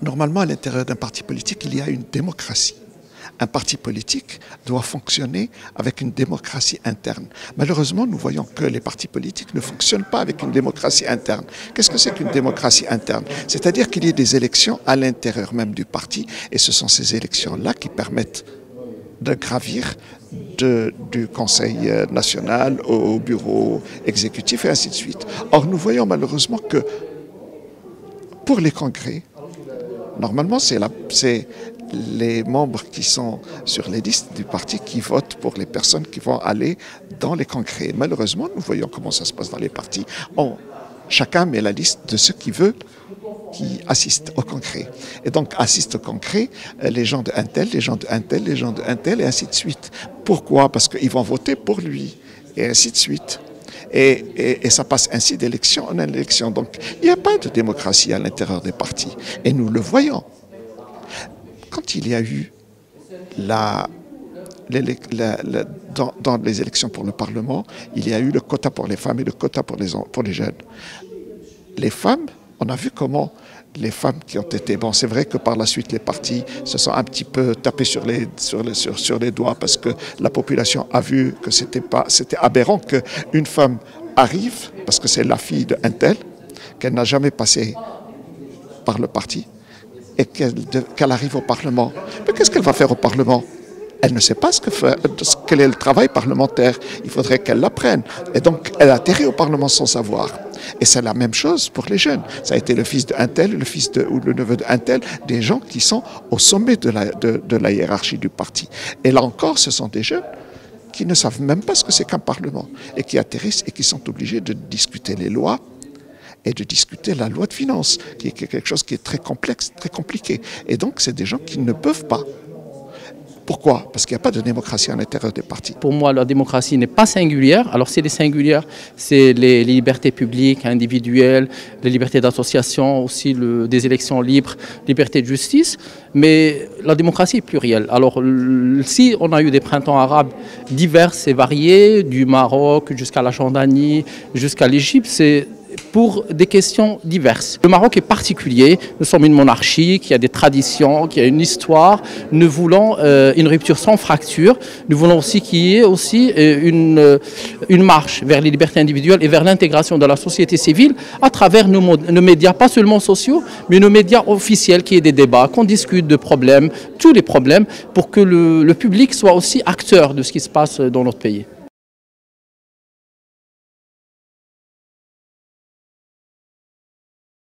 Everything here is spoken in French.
Normalement, à l'intérieur d'un parti politique, il y a une démocratie. Un parti politique doit fonctionner avec une démocratie interne. Malheureusement, nous voyons que les partis politiques ne fonctionnent pas avec une démocratie interne. Qu'est-ce que c'est qu'une démocratie interne? C'est-à-dire qu'il y ait des élections à l'intérieur même du parti, et ce sont ces élections-là qui permettent de gravir du Conseil national au bureau exécutif et ainsi de suite. Or, nous voyons malheureusement que pour les congrès, normalement, c'est les membres qui sont sur les listes du parti qui votent pour les personnes qui vont aller dans les congrès. Malheureusement, nous voyons comment ça se passe dans les partis. Chacun met la liste de ceux qui veut qui assistent au congrès. Et donc, assistent au congrès les gens de un tel, les gens de un tel, les gens de un tel, et ainsi de suite. Pourquoi? Parce qu'ils vont voter pour lui, et ainsi de suite. Et ça passe ainsi d'élection en élection. Donc, il n'y a pas de démocratie à l'intérieur des partis. Et nous le voyons. Quand il y a eu dans les élections pour le Parlement, il y a eu le quota pour les femmes et le quota pour les jeunes. Les femmes, on a vu comment les femmes qui ont été... Bon, c'est vrai que par la suite, les partis se sont un petit peu tapés sur les doigts parce que la population a vu que c'était aberrant qu'une femme arrive, parce que c'est la fille d'un tel, qu'elle n'a jamais passé par le parti, et qu'elle arrive au Parlement. Mais qu'est-ce qu'elle va faire au Parlement? Elle ne sait pas quel est le travail parlementaire. Il faudrait qu'elle l'apprenne. Et donc, elle atterrit au Parlement sans savoir. Et c'est la même chose pour les jeunes. Ça a été le fils d'un tel, ou le neveu d'un tel, des gens qui sont au sommet de la hiérarchie du parti. Et là encore, ce sont des jeunes qui ne savent même pas ce que c'est qu'un Parlement et qui atterrissent et qui sont obligés de discuter les lois et de discuter la loi de finances, qui est quelque chose qui est très complexe, très compliqué. Et donc, c'est des gens qui ne peuvent pas. Pourquoi? Parce qu'il n'y a pas de démocratie à l'intérieur des partis. Pour moi, la démocratie n'est pas singulière. Alors, c'est les singulières, c'est les libertés publiques, individuelles, les libertés d'association, aussi des élections libres, liberté de justice. Mais la démocratie est plurielle. Alors, si on a eu des printemps arabes divers et variés, du Maroc jusqu'à la Jordanie, jusqu'à l'Égypte, c'est pour des questions diverses. Le Maroc est particulier, nous sommes une monarchie qui a des traditions, qui a une histoire. Nous voulons une rupture sans fracture. Nous voulons aussi qu'il y ait aussi une marche vers les libertés individuelles et vers l'intégration de la société civile à travers nos médias, pas seulement sociaux, mais nos médias officiels, qui aient des débats, qu'on discute de problèmes, tous les problèmes, pour que le public soit aussi acteur de ce qui se passe dans notre pays.